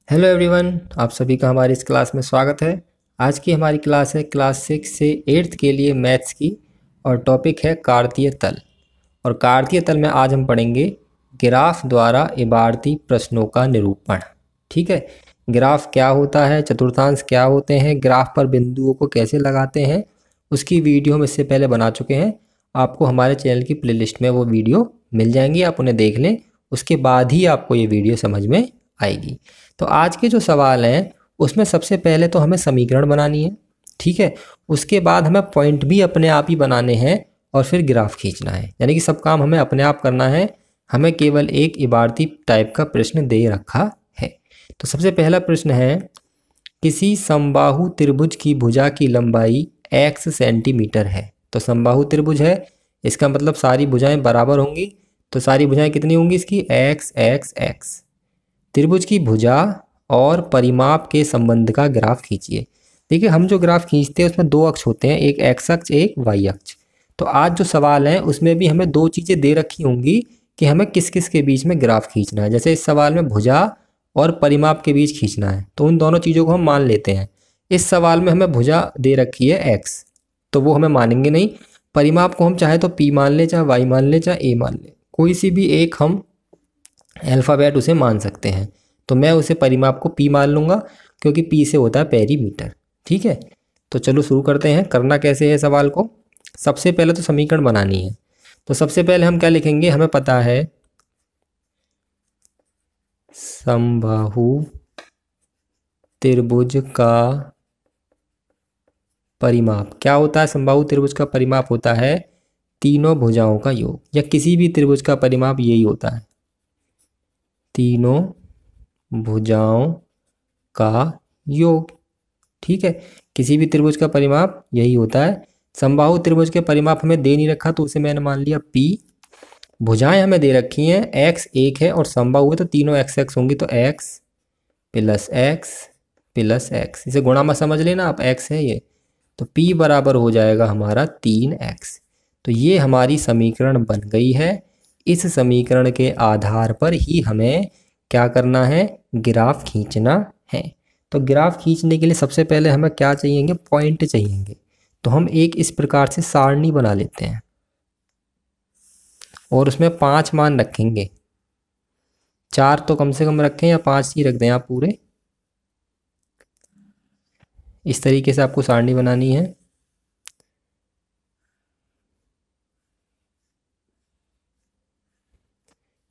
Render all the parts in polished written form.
Hello everyone, आप सभी का हमारी इस क्लास में स्वागत है। आज की हमारी क्लास है क्लास 6 से 8th के लिए मैथ्स की और टॉपिक है कार्तीय तल। और कार्तीय तल में आज हम पढ़ेंगे ग्राफ द्वारा इबारती प्रश्नों का निरूपण। ठीक है, ग्राफ क्या होता है, चतुर्थांश क्या होते हैं, ग्राफ पर बिंदुओं को कैसे लगाते हैं, उसकी वीडियो हम इससे पहले बना चुके हैं। आपको हमारे चैनल की प्लेलिस्ट में वो वीडियो मिल जाएंगी, आप उन्हें देख लें, उसके बाद ही आपको ये वीडियो समझ में आएगी। तो आज के जो सवाल हैं उसमें सबसे पहले तो हमें समीकरण बनानी है। ठीक है, उसके बाद हमें पॉइंट भी अपने आप ही बनाने हैं और फिर ग्राफ खींचना है, यानी कि सब काम हमें अपने आप करना है। हमें केवल एक इबारती टाइप का प्रश्न दे रखा है। तो सबसे पहला प्रश्न है, किसी समबाहु त्रिभुज की भुजा की लंबाई x सेंटीमीटर है। तो समबाहु त्रिभुज है, इसका मतलब सारी भुजाएं बराबर होंगी। तो सारी भुजाएं कितनी होंगी इसकी, x x x। त्रिभुज की भुजा और परिमाप के संबंध का ग्राफ खींचिए। देखिए, हम जो ग्राफ खींचते हैं उसमें दो अक्ष होते हैं, एक एक्स अक्ष एक वाई अक्ष। तो आज जो सवाल है उसमें भी हमें दो चीज़ें दे रखी होंगी कि हमें किस किस के बीच में ग्राफ खींचना है। जैसे इस सवाल में भुजा और परिमाप के बीच खींचना है, तो उन दोनों चीज़ों को हम मान लेते हैं। इस सवाल में हमें भुजा दे रखी है एक्स, तो वो हमें मानेंगे नहीं। परिमाप को हम चाहे तो पी मान लें, चाहे वाई मान लें, चाहे ए मान लें, कोई सी भी एक हम अल्फ़ाबेट उसे मान सकते हैं। तो मैं उसे परिमाप को पी मान लूँगा, क्योंकि पी से होता है पेरीमीटर। ठीक है, तो चलो शुरू करते हैं। करना कैसे है सवाल को, सबसे पहले तो समीकरण बनानी है। तो सबसे पहले हम क्या लिखेंगे, हमें पता है समबाहु त्रिभुज का परिमाप क्या होता है। समबाहु त्रिभुज का परिमाप होता है तीनों भुजाओं का योग, या किसी भी त्रिभुज का परिमाप यही होता है, तीनों भुजाओं का योग। ठीक है, किसी भी त्रिभुज का परिमाप यही होता है। समबाहु त्रिभुज के परिमाप हमें दे नहीं रखा, तो उसे मैंने मान लिया P। भुजाएं हमें दे रखी हैं, x एक है और समबाहु है, तो तीनों x x होंगी, तो x plus x plus x, इसे गुणा मत समझ लेना आप, x है ये। तो P बराबर हो जाएगा हमारा 3x। तो ये हमारी समीकरण बन गई है। इस समीकरण के आधार पर ही हमें क्या करना है, ग्राफ खींचना है। तो ग्राफ खींचने के लिए सबसे पहले हमें क्या चाहिएंगे, पॉइंट चाहिएंगे। तो हम एक इस प्रकार से सारणी बना लेते हैं और उसमें 5 मान रखेंगे। 4 तो कम से कम रखें, या 5 ही रख दें आप पूरे। इस तरीके से आपको सारणी बनानी है।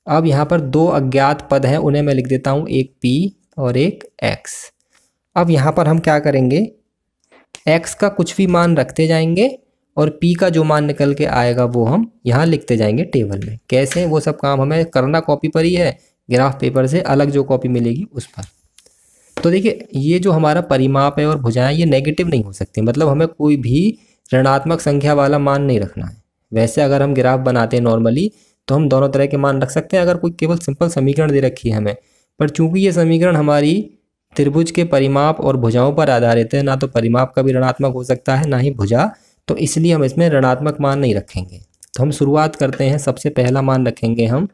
अब यहाँ पर दो अज्ञात पद हैं, उन्हें मैं लिख देता हूँ, एक p और एक x। अब यहाँ पर हम क्या करेंगे, x का कुछ भी मान रखते जाएंगे और p का जो मान निकल के आएगा वो हम यहाँ लिखते जाएंगे टेबल में। कैसे, वो सब काम हमें करना कॉपी पर ही है, ग्राफ पेपर से अलग जो कॉपी मिलेगी उस पर। तो देखिए, ये जो हमारा परिमाप है और भुजाएं, ये नेगेटिव नहीं हो सकती, मतलब हमें कोई भी ऋणात्मक संख्या वाला मान नहीं रखना है। वैसे अगर हम ग्राफ बनाते हैं नॉर्मली, तो हम दोनों तरह के मान रख सकते हैं अगर कोई केवल सिंपल समीकरण दे रखी है हमें। पर चूंकि ये समीकरण हमारी त्रिभुज के परिमाप और भुजाओं पर आधारित है, ना तो परिमाप का भी ऋणात्मक हो सकता है ना ही भुजा, तो इसलिए हम इसमें ऋणात्मक मान नहीं रखेंगे। तो हम शुरुआत करते हैं, सबसे पहला मान रखेंगे हम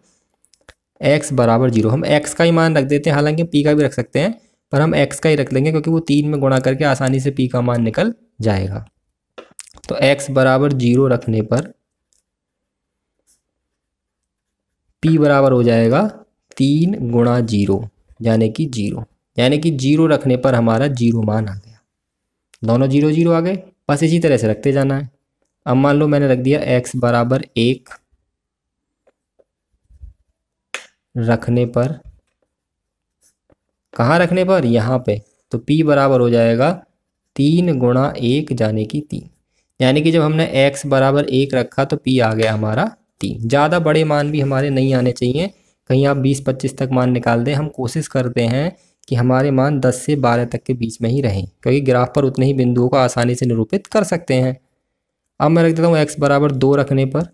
x बराबर 0। हम x का ही मान रख देते हैं, हालांकि p का भी रख सकते हैं, पर हम x का ही रख लेंगे क्योंकि वो 3 में गुणा करके आसानी से p का मान निकल जाएगा। तो x बराबर 0 रखने पर p बराबर हो जाएगा 3 गुणा 0, यानी कि 0। यानी कि 0 रखने पर हमारा 0 मान आ गया। दोनों 0 0 आ गए, बस इसी तरह से रखते जाना है। अब मान लो मैंने रख दिया x बराबर 1 रखने पर, कहाँ रखने पर, यहाँ पे। तो p बराबर हो जाएगा 3 गुणा 1 यानी कि 3। यानी कि जब हमने x बराबर 1 रखा तो p आ गया हमारा 3। ज़्यादा बड़े मान भी हमारे नहीं आने चाहिए, कहीं आप 20-25 तक मान निकाल दें। हम कोशिश करते हैं कि हमारे मान 10 से 12 तक के बीच में ही रहें, क्योंकि ग्राफ पर उतने ही बिंदुओं को आसानी से निरूपित कर सकते हैं। अब मैं रख देता हूँ x बराबर 2 रखने पर,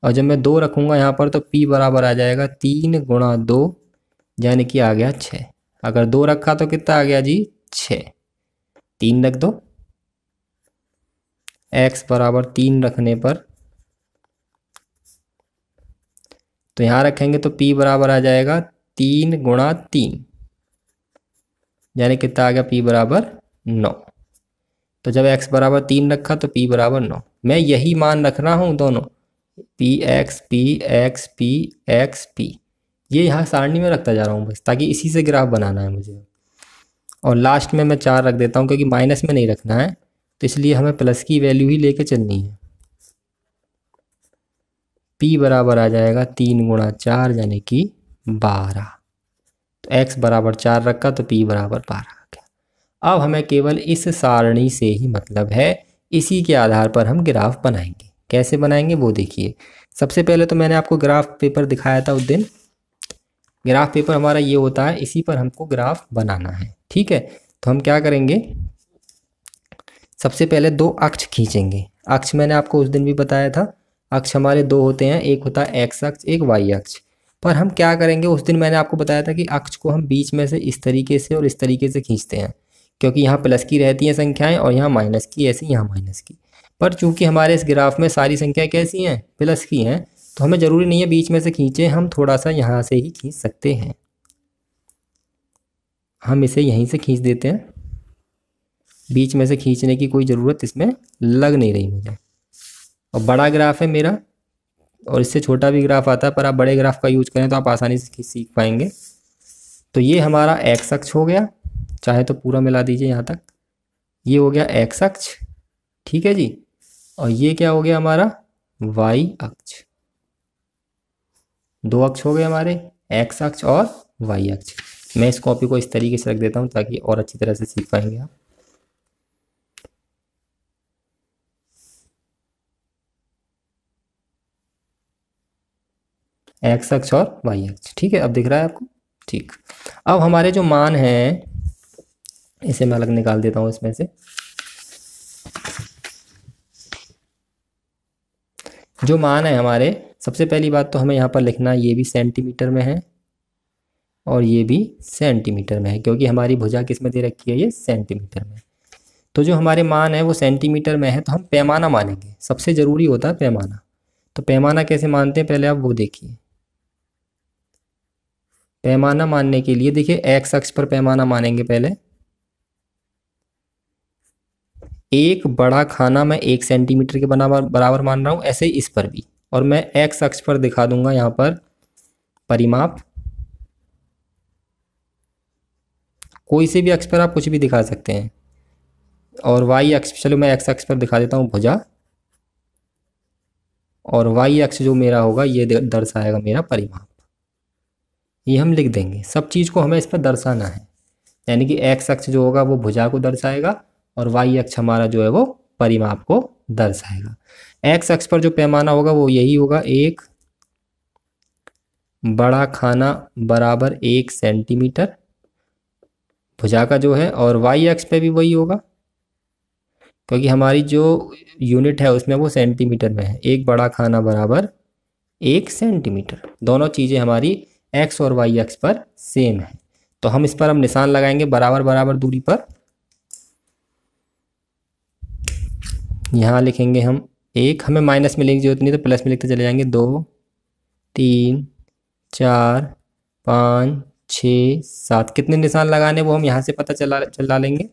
और जब मैं 2 रखूँगा यहाँ पर तो p बराबर आ जाएगा 3 गुणा 2 यानी कि आ गया 6। अगर 2 रखा तो कितना आ गया जी, 6। 3 रख दो, x बराबर 3 रखने पर तो यहाँ रखेंगे तो p बराबर आ जाएगा 3 गुणा 3, यानी कितना आ गया, p बराबर 9। तो जब x बराबर 3 रखा तो p बराबर 9। मैं यही मान रख रहा हूँ दोनों, px px px p, ये यहाँ सारणी में रखता जा रहा हूँ बस, ताकि इसी से ग्राफ बनाना है मुझे। और लास्ट में मैं 4 रख देता हूँ क्योंकि माइनस में नहीं रखना है, तो इसलिए हमें प्लस की वैल्यू ही लेके चलनी है। p बराबर आ जाएगा 3 गुणा 4 यानी कि 12। तो x बराबर 4 रखा तो p बराबर 12 आ गया। अब हमें केवल इस सारणी से ही मतलब है, इसी के आधार पर हम ग्राफ बनाएंगे। कैसे बनाएंगे वो देखिए। सबसे पहले तो मैंने आपको ग्राफ पेपर दिखाया था उस दिन। ग्राफ पेपर हमारा ये होता है, इसी पर हमको ग्राफ बनाना है, ठीक है। तो हम क्या करेंगे, सबसे पहले 2 अक्ष खींचेंगे। अक्ष मैंने आपको उस दिन भी बताया था, अक्ष हमारे 2 होते हैं, एक होता है x अक्ष, एक y अक्ष। पर हम क्या करेंगे, उस दिन मैंने आपको बताया था कि अक्ष को हम बीच में से इस तरीके से और इस तरीके से खींचते हैं, क्योंकि यहाँ प्लस की रहती हैं संख्याएं और यहाँ माइनस की, ऐसी यहाँ माइनस की। पर चूंकि हमारे इस ग्राफ में सारी संख्याएं कैसी हैं, प्लस की हैं, तो हमें ज़रूरी नहीं है बीच में से खींचे, हम थोड़ा सा यहाँ से ही खींच सकते हैं। हम इसे यहीं से खींच देते हैं, बीच में से खींचने की कोई ज़रूरत इसमें लग नहीं रही मुझे। और बड़ा ग्राफ है मेरा, और इससे छोटा भी ग्राफ आता है, पर आप बड़े ग्राफ का यूज करें तो आप आसानी से सीख पाएंगे। तो ये हमारा x अक्ष हो गया, चाहे तो पूरा मिला दीजिए यहाँ तक। ये हो गया x अक्ष, ठीक है जी। और ये क्या हो गया हमारा, y अक्ष। 2 अक्ष हो गए हमारे, x अक्ष और y अक्ष। मैं इस कॉपी को इस तरीके से रख देता हूँ ताकि और अच्छी तरह से सीख पाएंगे आप। x अक्ष और y अक्ष, ठीक है। अब दिख रहा है आपको, ठीक। अब हमारे जो मान हैं, इसे मैं अलग निकाल देता हूँ इसमें से। जो मान है हमारे, सबसे पहली बात तो हमें यहाँ पर लिखना है, ये भी सेंटीमीटर में है और ये भी सेंटीमीटर में है, क्योंकि हमारी भुजा किस में दे रखी है, ये सेंटीमीटर में। तो जो हमारे मान है वो सेंटीमीटर में है, तो हम पैमाना मानेंगे, सबसे ज़रूरी होता है पैमाना। तो पैमाना कैसे मानते हैं पहले आप वो देखिए। पैमाना मानने के लिए देखिए, एक्स अक्ष पर पैमाना मानेंगे पहले। एक बड़ा खाना मैं 1 सेंटीमीटर के बराबर मान रहा हूँ, ऐसे ही इस पर भी। और मैं एक्स अक्ष पर दिखा दूंगा यहाँ पर परिमाप, कोई से भी अक्ष पर आप कुछ भी दिखा सकते हैं। और वाई अक्ष, चलो मैं एक्स अक्ष पर दिखा देता हूँ भुजा, और वाई अक्ष जो मेरा होगा ये दर्शाएगा मेरा परिमाप। ये हम लिख देंगे, सब चीज़ को हमें इस पर दर्शाना है। यानी कि एक्स अक्ष जो होगा वो भुजा को दर्शाएगा और वाई अक्ष हमारा जो है वो परिमाप को दर्शाएगा। एक्स अक्ष पर जो पैमाना होगा वो यही होगा, एक बड़ा खाना बराबर 1 सेंटीमीटर भुजा का जो है, और वाई अक्ष पे भी वही होगा, क्योंकि हमारी जो यूनिट है उसमें वो सेंटीमीटर में है। एक बड़ा खाना बराबर 1 सेंटीमीटर, दोनों चीज़ें हमारी एक्स और वाई अक्ष पर सेम है। तो हम इस पर हम निशान लगाएंगे बराबर बराबर दूरी पर। यहाँ लिखेंगे हम 1, हमें माइनस में लिखने की जरूरत नहीं, तो प्लस में लिखते चले जाएंगे। 2 3 4 5 6 7, कितने निशान लगाने वो हम यहाँ से पता चला लेंगे।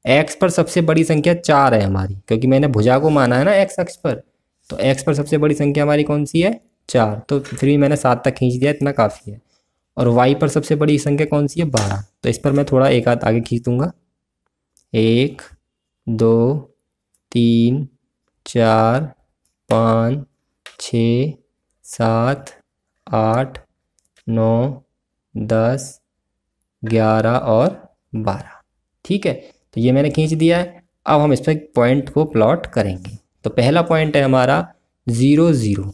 एक्स पर सबसे बड़ी संख्या 4 है हमारी, क्योंकि मैंने भुजा को माना है ना एक्स अक्ष पर। तो एक्स पर सबसे बड़ी संख्या हमारी कौन सी है, 4। तो फिर भी मैंने 7 तक खींच दिया, इतना काफ़ी है। और वाई पर सबसे बड़ी संख्या कौन सी है, 12। तो इस पर मैं थोड़ा एक हाथ आगे खींच दूंगा। 1 2 3 4 5 6 7 8 9 10 11 और 12, ठीक है। तो ये मैंने खींच दिया है। अब हम इस पर पॉइंट को प्लॉट करेंगे। तो पहला पॉइंट है हमारा 0 0।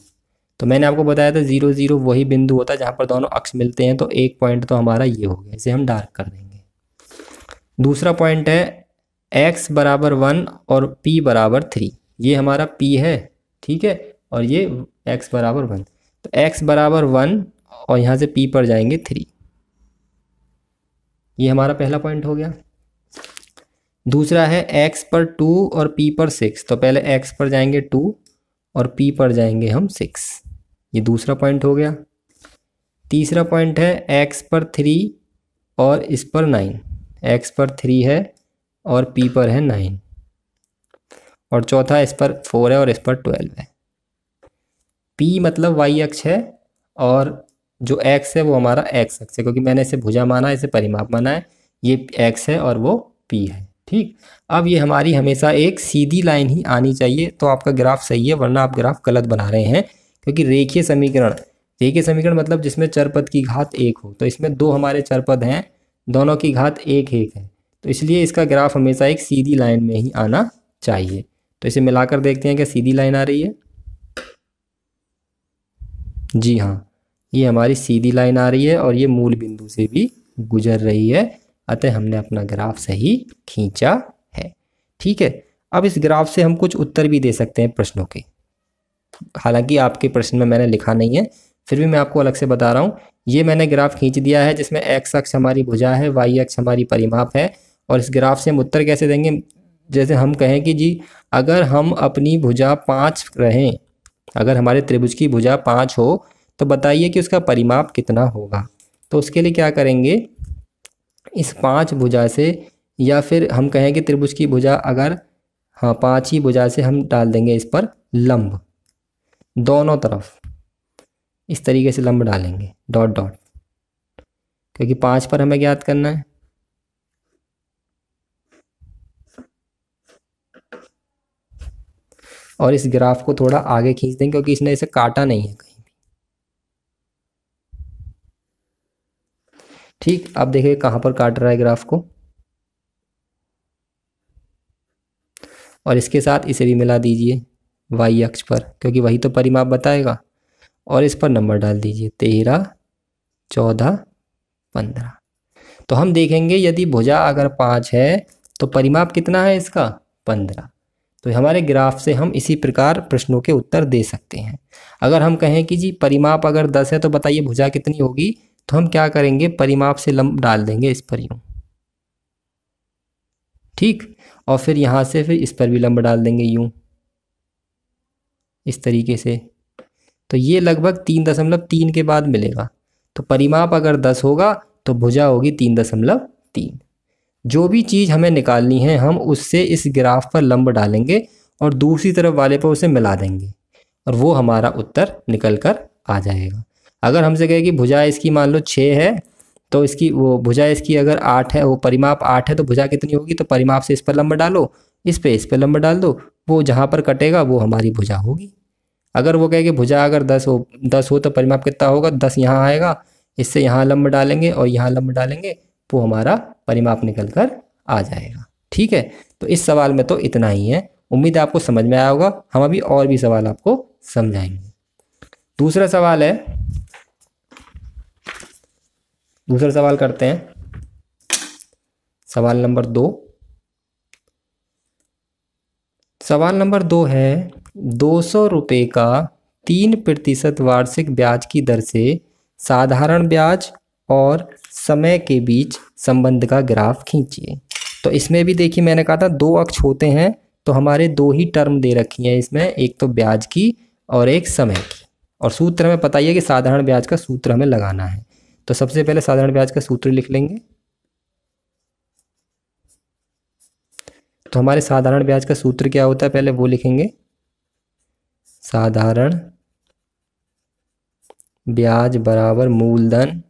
तो मैंने आपको बताया था 0 0 वही बिंदु होता है जहाँ पर दोनों अक्ष मिलते हैं। तो एक पॉइंट तो हमारा ये हो गया, इसे हम डार्क कर देंगे। दूसरा पॉइंट है x बराबर 1 और p बराबर 3। ये हमारा p है, ठीक है, और ये x बराबर 1। तो x बराबर 1 और यहाँ से p पर जाएंगे 3। ये हमारा पहला पॉइंट हो गया। दूसरा है x पर 2 और p पर 6। तो पहले x पर जाएंगे 2 और p पर जाएंगे हम 6। ये दूसरा पॉइंट हो गया। तीसरा पॉइंट है x पर 3 और इस पर 9, x पर 3 है और p पर है 9, और चौथा इस पर 4 है और इस पर 12 है। p मतलब y अक्ष है और जो x है वो हमारा x अक्ष है, क्योंकि मैंने इसे भुजा माना, इसे परिमाप माना है। ये x है और वो p है। ठीक, अब ये हमारी हमेशा एक सीधी लाइन ही आनी चाहिए तो आपका ग्राफ सही है, वरना आप ग्राफ गलत बना रहे हैं। क्योंकि रेखीय समीकरण मतलब जिसमें चर पद की घात 1 हो, तो इसमें 2 हमारे चर पद हैं, दोनों की घात 1 1 है, तो इसलिए इसका ग्राफ हमेशा एक सीधी लाइन में ही आना चाहिए। तो इसे मिलाकर देखते हैं क्या सीधी लाइन आ रही है। जी हाँ, ये हमारी सीधी लाइन आ रही है और ये मूल बिंदु से भी गुजर रही है, अतः हमने अपना ग्राफ सही खींचा है। ठीक है, अब इस ग्राफ से हम कुछ उत्तर भी दे सकते हैं प्रश्नों के। हालांकि आपके प्रश्न में मैंने लिखा नहीं है, फिर भी मैं आपको अलग से बता रहा हूँ। ये मैंने ग्राफ खींच दिया है जिसमें x अक्ष हमारी भुजा है, y अक्ष हमारी परिमाप है, और इस ग्राफ से हम उत्तर कैसे देंगे। जैसे हम कहें कि जी अगर हम अपनी भुजा 5 रहें, अगर हमारे त्रिभुज की भुजा 5 हो तो बताइए कि उसका परिमाप कितना होगा। तो उसके लिए क्या करेंगे, इस 5 भुजा से, या फिर हम कहें कि त्रिभुज की भुजा अगर, हाँ 5 ही भुजा से हम डाल देंगे इस पर लंब, दोनों तरफ इस तरीके से लंब डालेंगे डॉट डॉट, क्योंकि 5 पर हमें ज्ञात करना है। और इस ग्राफ को थोड़ा आगे खींच देंगे क्योंकि इसने इसे काटा नहीं है कहीं भी। ठीक, अब देखिए कहाँ पर काट रहा है ग्राफ को, और इसके साथ इसे भी मिला दीजिए y अक्ष पर, क्योंकि वही तो परिमाप बताएगा, और इस पर नंबर डाल दीजिए 13 14 15। तो हम देखेंगे यदि भुजा अगर 5 है तो परिमाप कितना है इसका 15। तो हमारे ग्राफ से हम इसी प्रकार प्रश्नों के उत्तर दे सकते हैं। अगर हम कहें कि जी परिमाप अगर 10 है तो बताइए भुजा कितनी होगी, तो हम क्या करेंगे, परिमाप से लंब डाल देंगे इस पर यूं। ठीक, और फिर यहाँ से फिर इस पर भी लंब डाल देंगे यूं, इस तरीके से। तो ये लगभग 3.3 के बाद मिलेगा। तो परिमाप अगर 10 होगा तो भुजा होगी 3.3। जो भी चीज़ हमें निकालनी है हम उससे इस ग्राफ पर लंब डालेंगे और दूसरी तरफ वाले पर उसे मिला देंगे, और वो हमारा उत्तर निकल कर आ जाएगा। अगर हमसे कहे कि भुजा इसकी मान लो 6 है, तो इसकी वो भुजा इसकी अगर 8 है, वो परिमाप 8 है, तो भुजा कितनी होगी, तो परिमाप से इस पर लंब डालो, इस पर लंब डाल दो, वो जहाँ पर कटेगा वो हमारी भुजा होगी। अगर वो कहे कि भुजा अगर 10 हो तो परिमाप कितना होगा, 10 यहाँ आएगा, इससे यहाँ लंब डालेंगे और यहाँ लंब डालेंगे, वो हमारा परिमाप निकल कर आ जाएगा। ठीक है, तो इस सवाल में तो इतना ही है। उम्मीद है आपको समझ में आया होगा। हम अभी और भी सवाल आपको समझाएंगे। दूसरा सवाल करते हैं। सवाल नंबर 2। सवाल नंबर 2 है 200 रुपये का 3% वार्षिक ब्याज की दर से साधारण ब्याज और समय के बीच संबंध का ग्राफ खींचिए। तो इसमें भी देखिए मैंने कहा था 2 अक्ष होते हैं, तो हमारे 2 ही टर्म दे रखी हैं इसमें, एक तो ब्याज की और एक समय की। और सूत्र हमें पता ही है कि साधारण ब्याज का सूत्र हमें लगाना है। तो सबसे पहले साधारण ब्याज का सूत्र लिख लेंगे। तो हमारे साधारण ब्याज का सूत्र क्या होता है, पहले वो लिखेंगे। साधारण ब्याज बराबर मूलधन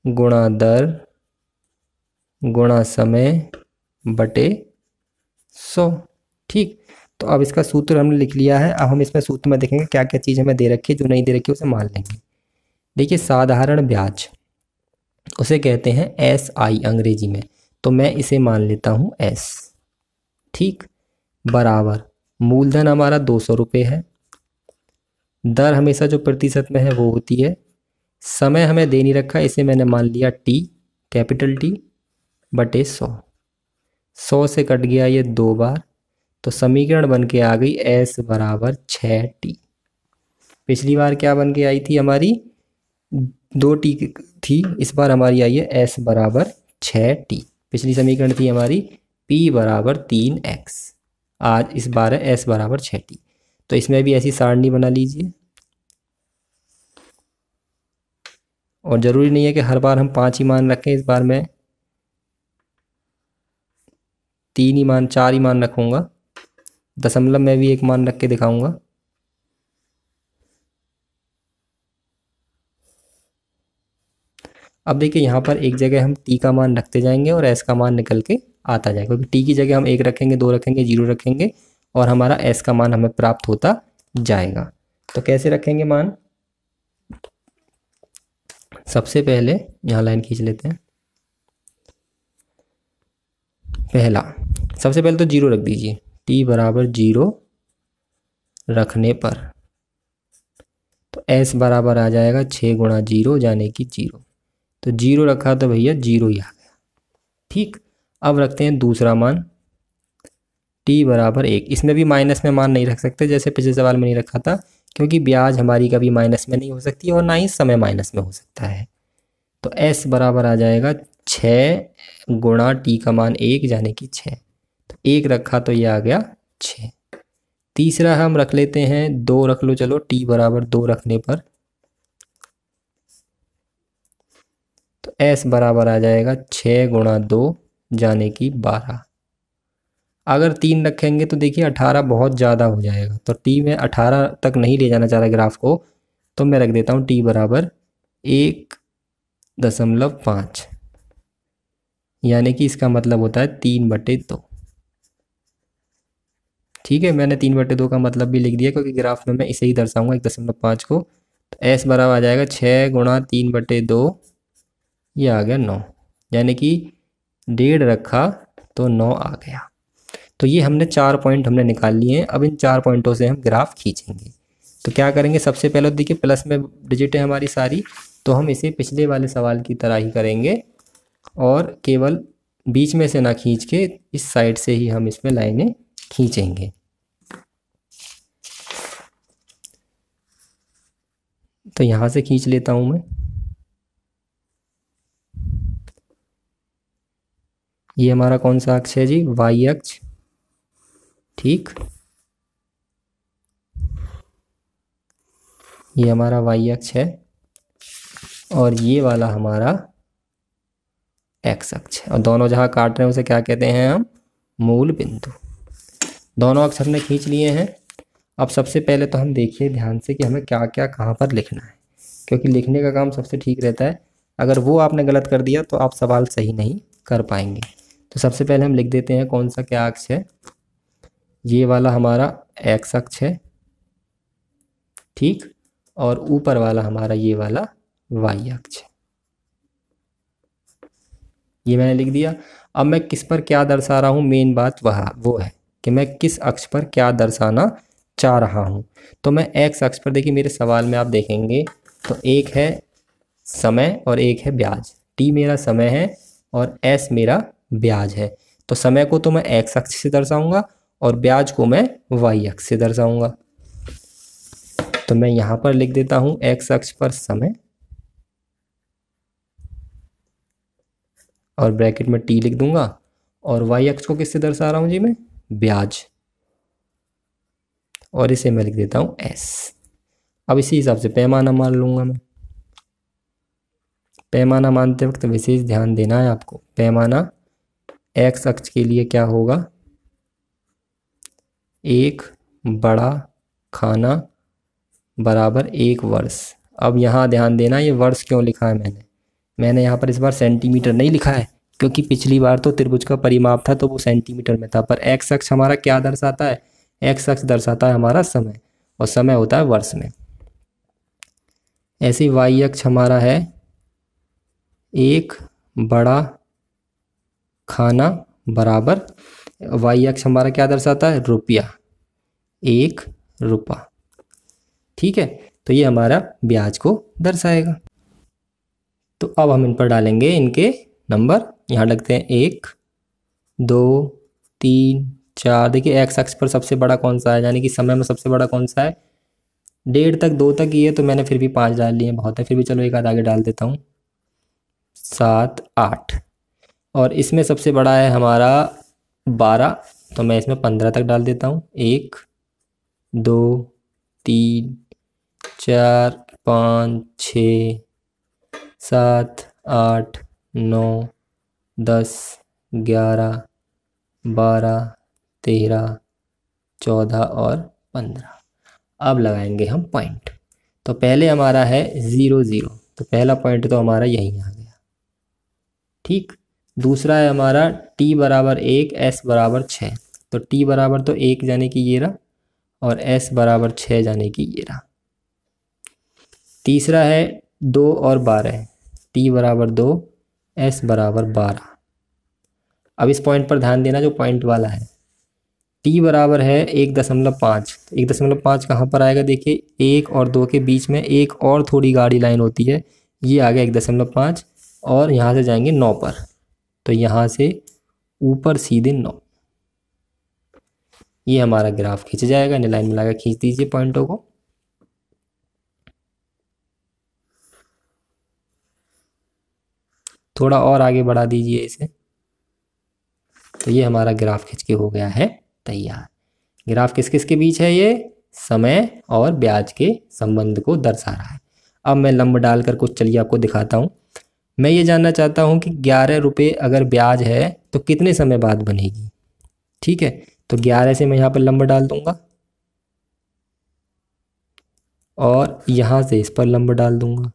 गुणा दर गुणा समय बटे 100। ठीक, तो अब इसका सूत्र हमने लिख लिया है। अब हम इसमें सूत्र में देखेंगे क्या क्या चीज़ हमें दे रखी है, जो नहीं दे रखी है उसे मान लेंगे। देखिए साधारण ब्याज उसे कहते हैं SI अंग्रेजी में, तो मैं इसे मान लेता हूँ S। ठीक, बराबर मूलधन हमारा 200 रुपये है, दर हमेशा जो प्रतिशत में है वो होती है, समय हमें दे नहीं रखा, इसे मैंने मान लिया T, कैपिटल T बटे 100। 100 से कट गया ये 2 बार, तो समीकरण बन के आ गई S बराबर 6T। पिछली बार क्या बन के आई थी हमारी, 2T थी, इस बार हमारी आई है S बराबर 6T। पिछली समीकरण थी हमारी P बराबर 3x, आज इस बार है S बराबर 6T। तो इसमें भी ऐसी सारणी बना लीजिए। और ज़रूरी नहीं है कि हर बार हम 5 ही मान रखें। इस बार मैं 3 ही मान 4 ही मान रखूँगा। दशमलव में भी एक मान रख के दिखाऊँगा। अब देखिए यहाँ पर एक जगह हम टी का मान रखते जाएंगे और एस का मान निकल के आता जाएगा, क्योंकि टी की जगह हम 1 रखेंगे, 2 रखेंगे, 0 रखेंगे और हमारा एस का मान हमें प्राप्त होता जाएगा। तो कैसे रखेंगे मान? सबसे पहले यहाँ लाइन खींच लेते हैं। पहला, सबसे पहले तो 0 रख दीजिए। टी बराबर 0 रखने पर तो एस बराबर आ जाएगा 6 गुणा 0 यानी कि 0। तो 0 रखा तो भैया 0 ही आ गया। ठीक, अब रखते हैं दूसरा मान t बराबर 1। इसमें भी माइनस में मान नहीं रख सकते जैसे पिछले सवाल में नहीं रखा था, क्योंकि ब्याज हमारी कभी माइनस में नहीं हो सकती और ना ही समय माइनस में हो सकता है। तो s बराबर आ जाएगा 6 गुणा t का मान 1 यानी कि 6। तो 1 रखा तो ये आ गया 6। तीसरा हम रख लेते हैं 2 रख लो, चलो t बराबर 2 रखने पर तो s बराबर आ जाएगा 6 गुणा 2 यानी कि 12। अगर 3 रखेंगे तो देखिए 18 बहुत ज़्यादा हो जाएगा, तो t में 18 तक नहीं ले जाना चाह रहा ग्राफ को, तो मैं रख देता हूँ t बराबर 1.5 यानी कि इसका मतलब होता है 3/2। ठीक है, मैंने 3/2 का मतलब भी लिख दिया क्योंकि ग्राफ में मैं इसे ही दर्शाऊंगा 1.5 को। तो s बराबर आ जाएगा 6 गुणा 3/2, ये आ गया 9 यानी कि 1.5 रखा तो 9 आ गया। तो ये हमने 4 पॉइंट हमने निकाल लिए हैं। अब इन 4 पॉइंटों से हम ग्राफ खींचेंगे। तो क्या करेंगे, सबसे पहले तो देखिए प्लस में डिजिट है हमारी सारी, तो हम इसे पिछले वाले सवाल की तरह ही करेंगे और केवल बीच में से ना खींच के इस साइड से ही हम इसमें लाइनें खींचेंगे। तो यहाँ से खींच लेता हूँ मैं। ये हमारा कौन सा अक्ष है जी? वाई अक्ष। ठीक, ये हमारा वाई अक्ष है और ये वाला हमारा एक्स अक्ष है, और दोनों जहाँ काट रहे हैं उसे क्या कहते हैं हम? मूल बिंदु। दोनों अक्ष हमने खींच लिए हैं। अब सबसे पहले तो हम देखिए ध्यान से कि हमें क्या क्या कहाँ पर लिखना है, क्योंकि लिखने का काम सबसे ठीक रहता है। अगर वो आपने गलत कर दिया तो आप सवाल सही नहीं कर पाएंगे। तो सबसे पहले हम लिख देते हैं कौन सा क्या अक्ष है। ये वाला हमारा एक्स अक्ष है, ठीक, और ऊपर वाला हमारा ये वाला वाई अक्ष है। ये मैंने लिख दिया। अब मैं किस पर क्या दर्शा रहा हूँ, मेन बात वो है कि मैं किस अक्ष पर क्या दर्शाना चाह रहा हूँ। तो मैं एक्स अक्ष पर, देखिए मेरे सवाल में आप देखेंगे तो एक है समय और एक है ब्याज। टी मेरा समय है और एस मेरा ब्याज है। तो समय को तो मैं एक्स अक्ष से दर्शाऊंगा और ब्याज को मैं वाई अक्ष से दर्शाऊंगा। तो मैं यहाँ पर लिख देता हूँ एक्स अक्ष पर समय और ब्रैकेट में टी लिख दूंगा, और वाई अक्ष को किससे दर्शा रहा हूँ जी मैं? ब्याज, और इसे मैं लिख देता हूँ एस। अब इसी हिसाब से पैमाना मान लूंगा मैं। पैमाना मानते वक्त विशेष ध्यान देना है आपको। पैमाना एक्स अक्ष के लिए क्या होगा? एक बड़ा खाना बराबर 1 वर्ष। अब यहाँ ध्यान देना, ये वर्ष क्यों लिखा है मैंने यहाँ पर इस बार सेंटीमीटर नहीं लिखा है, क्योंकि पिछली बार तो त्रिभुज का परिमाप था तो वो सेंटीमीटर में था, पर एक्स अक्ष हमारा क्या दर्शाता है? एक्स अक्ष दर्शाता है हमारा समय, और समय होता है वर्ष में। ऐसे ही वाई अक्ष हमारा है एक बड़ा खाना बराबर, वाई अक्ष हमारा क्या दर्शाता है? रुपया, 1 रुपया। ठीक है, तो ये हमारा ब्याज को दर्शाएगा। तो अब हम इन पर डालेंगे इनके नंबर। यहाँ लगते हैं 1 2 3 4। देखिए एक्स अक्ष पर सबसे बड़ा कौन सा है, यानी कि समय में सबसे बड़ा कौन सा है? 1.5 तक 2 तक ही है, तो मैंने फिर भी 5 डाल लिए, बहुत है, फिर भी चलो एक आध आगे डाल देता हूँ। 7 8, और इसमें सबसे बड़ा है हमारा 12, तो मैं इसमें 15 तक डाल देता हूँ। 1 2 3 4 5 6 7, 8, 9, 10, 11, 12, 13, 14 और 15। अब लगाएंगे हम पॉइंट। तो पहले हमारा है 0, 0, तो पहला पॉइंट तो हमारा यहीं आ गया। ठीक, दूसरा है हमारा t बराबर 1, s बराबर 6। तो t बराबर तो 1 जाने की ये रहा, और s बराबर 6 जाने की ये रहा। तीसरा है 2 और 12, t बराबर 2, s बराबर 12। अब इस पॉइंट पर ध्यान देना जो पॉइंट वाला है। t बराबर है 1.5। 1.5 कहाँ पर आएगा? देखिए 1 और 2 के बीच में एक और थोड़ी गाढ़ी लाइन होती है, ये आ गया 1.5, और यहाँ से जाएंगे 9 पर, तो यहाँ से ऊपर सीधे 9। ये हमारा ग्राफ खींच जाएगा। लाइन मिलाकर खींच दीजिए पॉइंटों को। थोड़ा और आगे बढ़ा दीजिए इसे। तो ये हमारा ग्राफ खींच के हो गया है तैयार। ग्राफ किस किस के बीच है? ये समय और ब्याज के संबंध को दर्शा रहा है। अब मैं लंब डालकर कुछ चलिए आपको दिखाता हूँ। मैं ये जानना चाहता हूँ कि 11 रुपये अगर ब्याज है तो कितने समय बाद बनेगी। ठीक है, तो 11 से मैं यहाँ पर लंब डाल दूंगा, और यहाँ से इस पर लंब डाल दूंगा।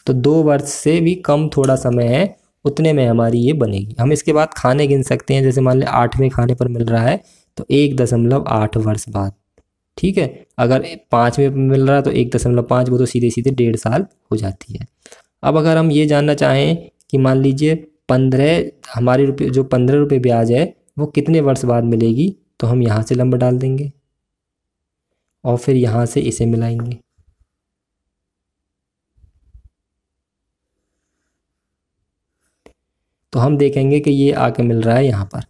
तो 2 वर्ष से भी कम थोड़ा समय है, उतने में हमारी ये बनेगी। हम इसके बाद खाने गिन सकते हैं। जैसे मान लें 8वें खाने पर मिल रहा है तो 1.8 वर्ष बाद। ठीक है, अगर 5वें पर मिल रहा है तो 1.5, वो तो सीधे सीधे 1.5 साल हो जाती है। अब अगर हम ये जानना चाहें कि मान लीजिए 15 हमारे रुपये, जो 15 रुपये ब्याज है वो कितने वर्ष बाद मिलेगी, तो हम यहाँ से लंब डाल देंगे और फिर यहाँ से इसे मिलाएंगे। तो हम देखेंगे कि ये आके मिल रहा है यहाँ पर,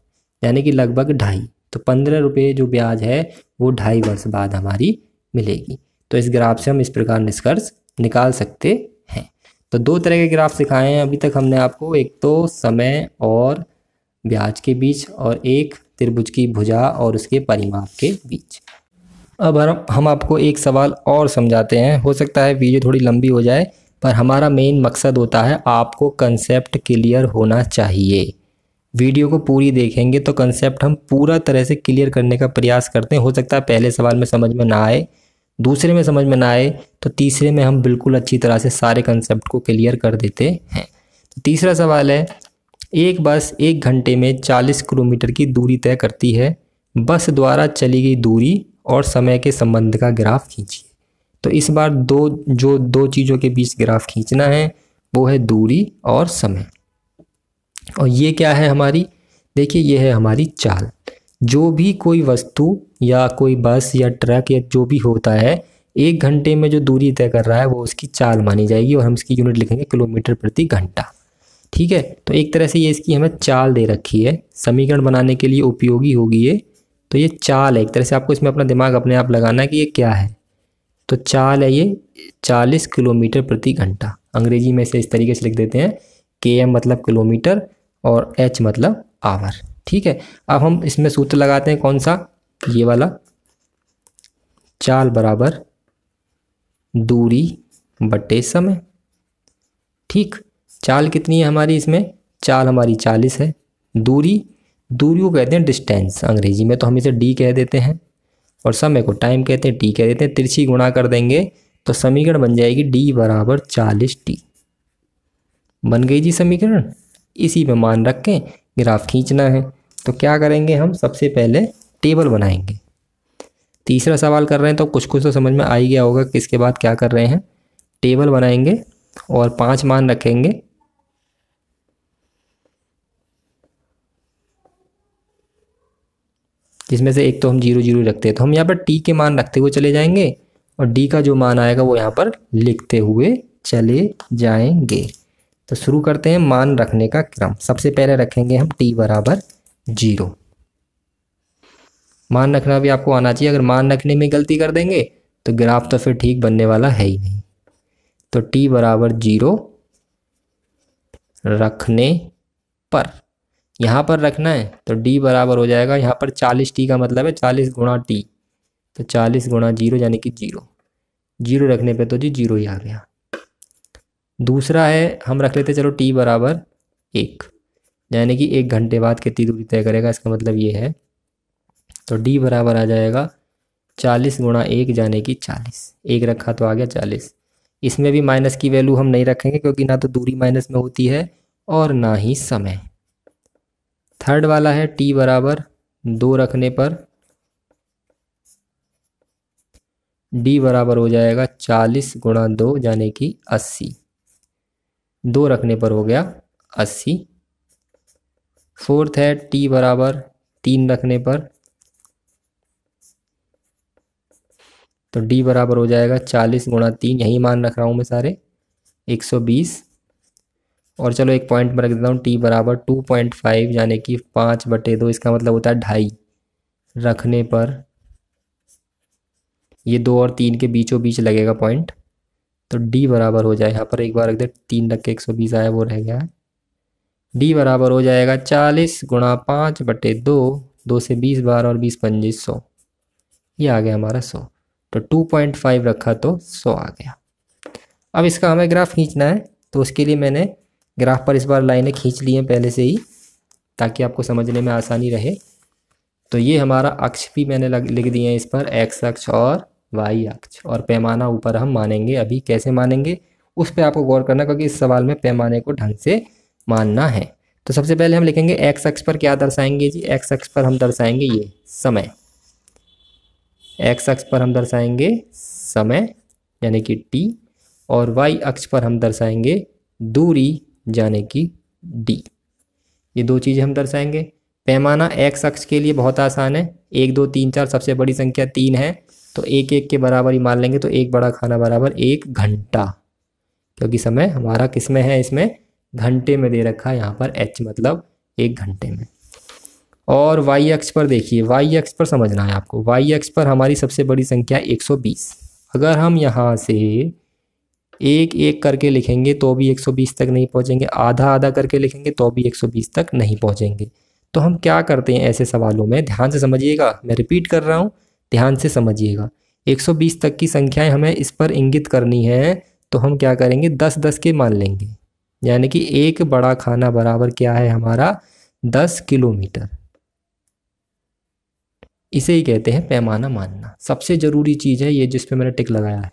यानी कि लगभग 2.5। तो 15 रुपये जो ब्याज है वो 2.5 वर्ष बाद हमारी मिलेगी। तो इस ग्राफ से हम इस प्रकार निष्कर्ष निकाल सकते हैं। तो 2 तरह के ग्राफ सिखाए हैं अभी तक हमने आपको, एक तो समय और ब्याज के बीच, और एक त्रिभुज की भुजा और उसके परिमाप के बीच। अब हम आपको एक सवाल और समझाते हैं। हो सकता है वीडियो थोड़ी लंबी हो जाए, पर हमारा मेन मकसद होता है आपको कंसेप्ट क्लियर होना चाहिए। वीडियो को पूरी देखेंगे तो कंसेप्ट हम पूरा तरह से क्लियर करने का प्रयास करते हैं। हो सकता है पहले सवाल में समझ में ना आए, दूसरे में समझ में ना आए, तो तीसरे में हम बिल्कुल अच्छी तरह से सारे कंसेप्ट को क्लियर कर देते हैं। तो तीसरा सवाल है, एक बस 1 घंटे में 40 किलोमीटर की दूरी तय करती है। बस द्वारा चली गई दूरी और समय के संबंध का ग्राफ खींचिए। तो इस बार दो चीज़ों के बीच ग्राफ खींचना है, वो है दूरी और समय। और ये क्या है हमारी? देखिए ये है हमारी चाल। जो भी कोई वस्तु या कोई बस या ट्रक या जो भी होता है 1 घंटे में जो दूरी तय कर रहा है वो उसकी चाल मानी जाएगी, और हम इसकी यूनिट लिखेंगे किलोमीटर प्रति घंटा। ठीक है, तो एक तरह से ये इसकी हमें चाल दे रखी है, समीकरण बनाने के लिए उपयोगी होगी ये। तो ये चाल है, एक तरह से आपको इसमें अपना दिमाग अपने आप लगाना है कि ये क्या है। तो चाल है ये 40 किलोमीटर प्रति घंटा। अंग्रेजी में इसे इस तरीके से लिख देते हैं, km मतलब किलोमीटर और h मतलब आवर। ठीक है, अब हम इसमें सूत्र लगाते हैं, कौन सा? ये वाला, चाल बराबर दूरी बटे समय। ठीक, चाल कितनी है हमारी इसमें? चाल हमारी 40 है। दूरी को कहते हैं डिस्टेंस अंग्रेजी में, तो हम इसे d कह देते हैं, और समय को टाइम कहते हैं, t कह देते हैं। तिरछी गुणा कर देंगे तो समीकरण बन जाएगी d बराबर 40t। बन गई जी समीकरण। इसी पे मान रख के ग्राफ खींचना है। तो क्या करेंगे हम? सबसे पहले टेबल बनाएंगे। तीसरा सवाल कर रहे हैं तो कुछ कुछ तो समझ में आ ही गया होगा कि इसके बाद क्या कर रहे हैं। टेबल बनाएंगे और 5 मान रखेंगे, जिसमें से एक तो हम 0 0 रखते हैं। तो हम यहाँ पर t के मान रखते हुए चले जाएंगे, और d का जो मान आएगा वो यहाँ पर लिखते हुए चले जाएंगे। तो शुरू करते हैं मान रखने का क्रम। सबसे पहले रखेंगे हम t बराबर 0। मान रखना भी आपको आना चाहिए। अगर मान रखने में गलती कर देंगे तो ग्राफ तो फिर ठीक बनने वाला है ही नहीं। तो t बराबर 0 रखने पर, यहाँ पर रखना है तो d बराबर हो जाएगा, यहाँ पर 40t का मतलब है 40 गुणा t, तो 40 गुणा 0 यानी कि 0। 0 रखने पे तो जी 0 ही आ गया। दूसरा है, हम रख लेते चलो t बराबर 1, यानी कि 1 घंटे बाद कितनी दूरी तय करेगा, इसका मतलब ये है। तो d बराबर आ जाएगा 40 गुणा 1 यानी कि 40। 1 रखा तो आ गया 40। इसमें भी माइनस की वैल्यू हम नहीं रखेंगे क्योंकि ना तो दूरी माइनस में होती है और ना ही समय। थर्ड वाला है t बराबर 2 रखने पर d बराबर हो जाएगा 40 गुणा 2 यानी कि 80। 2 रखने पर हो गया 80। फोर्थ है t बराबर 3 रखने पर, तो d बराबर हो जाएगा 40 गुणा 3, यही मान रख रहा हूँ मैं सारे, 120। और चलो एक पॉइंट में रख देता हूँ, t बराबर 2.5 यानी कि 5/2, इसका मतलब होता है 2.5 रखने पर, ये 2 और 3 के बीचों बीच लगेगा पॉइंट। तो d बराबर हो जाए, यहाँ पर एक बार रख दे, 3 रख के 120 आया, वो रह गया। d बराबर हो जाएगा 40 गुणा 5/2, 2 से 20 बार और 20 पंजे 100, ये आ गया हमारा 100। तो 2.5 रखा तो 100 आ गया। अब इसका हमें ग्राफ खींचना है, तो उसके लिए मैंने ग्राफ पर इस बार लाइनें खींच ली हैं पहले से ही, ताकि आपको समझने में आसानी रहे। तो ये हमारा अक्ष भी मैंने लिख दिए हैं इस पर, x अक्ष और y अक्ष, और पैमाना ऊपर हम मानेंगे। अभी कैसे मानेंगे उस पर आपको गौर करना, क्योंकि इस सवाल में पैमाने को ढंग से मानना है। तो सबसे पहले हम लिखेंगे x अक्ष पर क्या दर्शाएंगे जी, x अक्ष पर हम दर्शाएंगे ये समय। x अक्ष पर हम दर्शाएंगे समय यानी कि t, और y अक्ष पर हम दर्शाएंगे दूरी यानी कि d। ये दो चीज़ें हम दर्शाएंगे। पैमाना x अक्ष के लिए बहुत आसान है, 1 2 3 4, सबसे बड़ी संख्या 3 है तो 1 1 के बराबर ही मान लेंगे। तो 1 बड़ा खाना बराबर 1 घंटा, क्योंकि समय हमारा किस में है, इसमें घंटे में दे रखा है, यहाँ पर h मतलब 1 घंटे में। और y अक्ष पर देखिए, y अक्ष पर समझना है आपको, y अक्ष पर हमारी सबसे बड़ी संख्या 120। अगर हम यहाँ से 1 1 करके लिखेंगे तो भी 120 तक नहीं पहुँचेंगे, आधा आधा करके लिखेंगे तो भी 120 तक नहीं पहुँचेंगे। तो हम क्या करते हैं ऐसे सवालों में, ध्यान से समझिएगा, मैं रिपीट कर रहा हूँ, ध्यान से समझिएगा। 120 तक की संख्याएं हमें इस पर इंगित करनी है, तो हम क्या करेंगे, 10 10 के मान लेंगे, यानी कि 1 बड़ा खाना बराबर क्या है हमारा, 10 किलोमीटर। इसे ही कहते हैं पैमाना मानना। सबसे ज़रूरी चीज़ है ये जिस पे मैंने टिक लगाया है,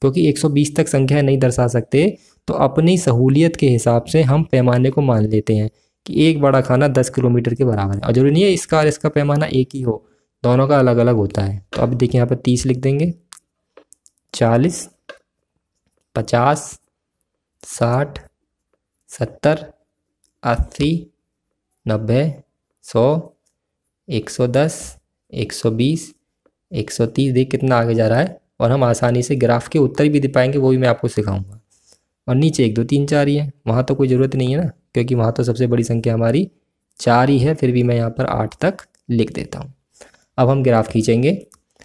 क्योंकि 120 तक संख्या नहीं दर्शा सकते, तो अपनी सहूलियत के हिसाब से हम पैमाने को मान लेते हैं कि 1 बड़ा खाना 10 किलोमीटर के बराबर है। और जरूरी नहीं है इसका और इसका पैमाना एक ही हो, दोनों का अलग अलग होता है। तो अब देखिए यहाँ पर 30 लिख देंगे, 40 50 60 70 80 90 100 110 120 130, देख कितना आगे जा रहा है। और हम आसानी से ग्राफ के उत्तर भी दे पाएंगे, वो भी मैं आपको सिखाऊंगा। और नीचे 1 2 3 4 ही है, वहाँ तो कोई ज़रूरत नहीं है ना, क्योंकि वहाँ तो सबसे बड़ी संख्या हमारी 4 ही है। फिर भी मैं यहाँ पर 8 तक लिख देता हूँ। अब हम ग्राफ खींचेंगे।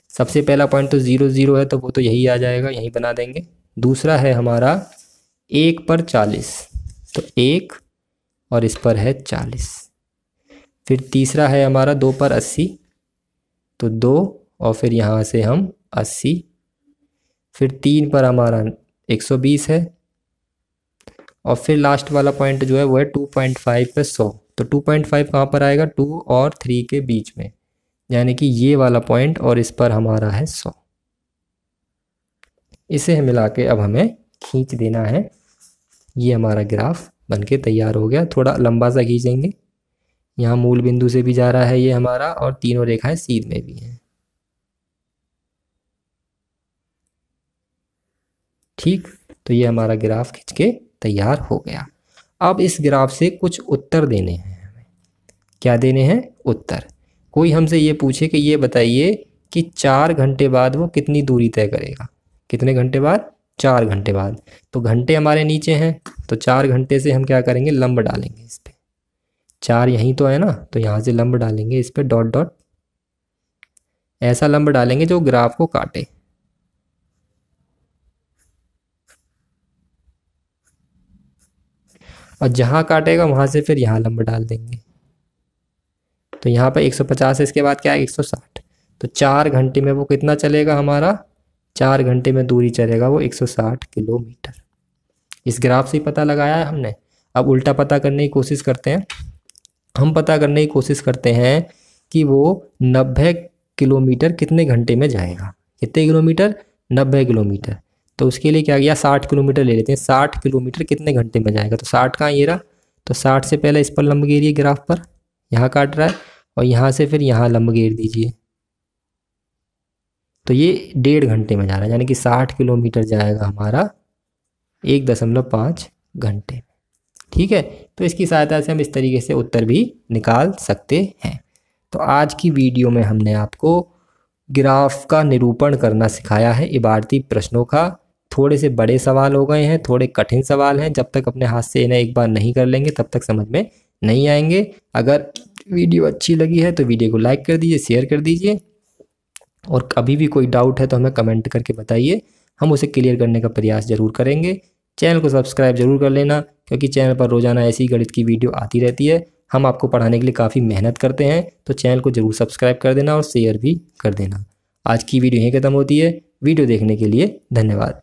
सबसे पहला पॉइंट तो 0 0 है, तो वो तो यही आ जाएगा, यही बना देंगे। दूसरा है हमारा 1 पर 40, तो 1 और इस पर है 40। फिर तीसरा है हमारा 2 पर 80, तो 2 और फिर यहाँ से हम 80। फिर 3 पर हमारा 120 है, और फिर लास्ट वाला पॉइंट जो है वो है 2.5 पे 100। तो 2.5 कहाँ पर आएगा, 2 और 3 के बीच में, यानी कि ये वाला पॉइंट, और इस पर हमारा है 100। इसे मिला के अब हमें खींच देना है। ये हमारा ग्राफ बनके तैयार हो गया। थोड़ा लंबा सा खींचेंगे, यहाँ मूल बिंदु से भी जा रहा है ये हमारा, और तीनों रेखाएं सीध में भी हैं। ठीक, तो ये हमारा ग्राफ खींच के तैयार हो गया। अब इस ग्राफ से कुछ उत्तर देने हैं हमें। क्या देने हैं, उत्तर। कोई हमसे ये पूछे कि ये बताइए कि 4 घंटे बाद वो कितनी दूरी तय करेगा। कितने घंटे बाद, 4 घंटे बाद। तो घंटे हमारे नीचे हैं, तो 4 घंटे से हम क्या करेंगे, लंब डालेंगे इस पर। 4 यहीं तो है ना, तो यहाँ से लंब डालेंगे इस पर, डॉट डॉट, ऐसा लंब डालेंगे जो ग्राफ को काटे। और जहाँ काटेगा वहाँ से फिर यहाँ लंब डाल देंगे। तो यहाँ पर 150 है, इसके बाद क्या है 160। तो 4 घंटे में वो कितना चलेगा हमारा, 4 घंटे में दूरी चलेगा वो 160 किलोमीटर। इस ग्राफ से ही पता लगाया है हमने। अब उल्टा पता करने की कोशिश करते हैं। हम पता करने की कोशिश करते हैं कि वो 90 किलोमीटर कितने घंटे में जाएगा। कितने किलोमीटर, 90 किलोमीटर। तो उसके लिए क्या किया, 60 किलोमीटर ले लेते हैं। 60 किलोमीटर कितने घंटे में जाएगा, तो 60 कहाँ, ये रहा। तो 60 से पहले इस पर लंब घेरिए ग्राफ पर, यहाँ काट रहा है, और यहाँ से फिर यहाँ लंब घेर दीजिए। तो ये 1.5 घंटे में जा रहा है, यानी कि 60 किलोमीटर जाएगा हमारा 1.5 घंटे में। ठीक है, तो इसकी सहायता से हम इस तरीके से उत्तर भी निकाल सकते हैं। तो आज की वीडियो में हमने आपको ग्राफ का निरूपण करना सिखाया है, इबारती प्रश्नों का। थोड़े से बड़े सवाल हो गए हैं, थोड़े कठिन सवाल हैं। जब तक अपने हाथ से इन्हें एक बार नहीं कर लेंगे तब तक समझ में नहीं आएंगे। अगर वीडियो अच्छी लगी है तो वीडियो को लाइक कर दीजिए, शेयर कर दीजिए, और अभी भी कोई डाउट है तो हमें कमेंट करके बताइए, हम उसे क्लियर करने का प्रयास ज़रूर करेंगे। चैनल को सब्सक्राइब जरूर कर लेना, क्योंकि चैनल पर रोज़ाना ऐसी गणित की वीडियो आती रहती है। हम आपको पढ़ाने के लिए काफ़ी मेहनत करते हैं, तो चैनल को जरूर सब्सक्राइब कर देना और शेयर भी कर देना। आज की वीडियो यहीं ख़त्म होती है। वीडियो देखने के लिए धन्यवाद।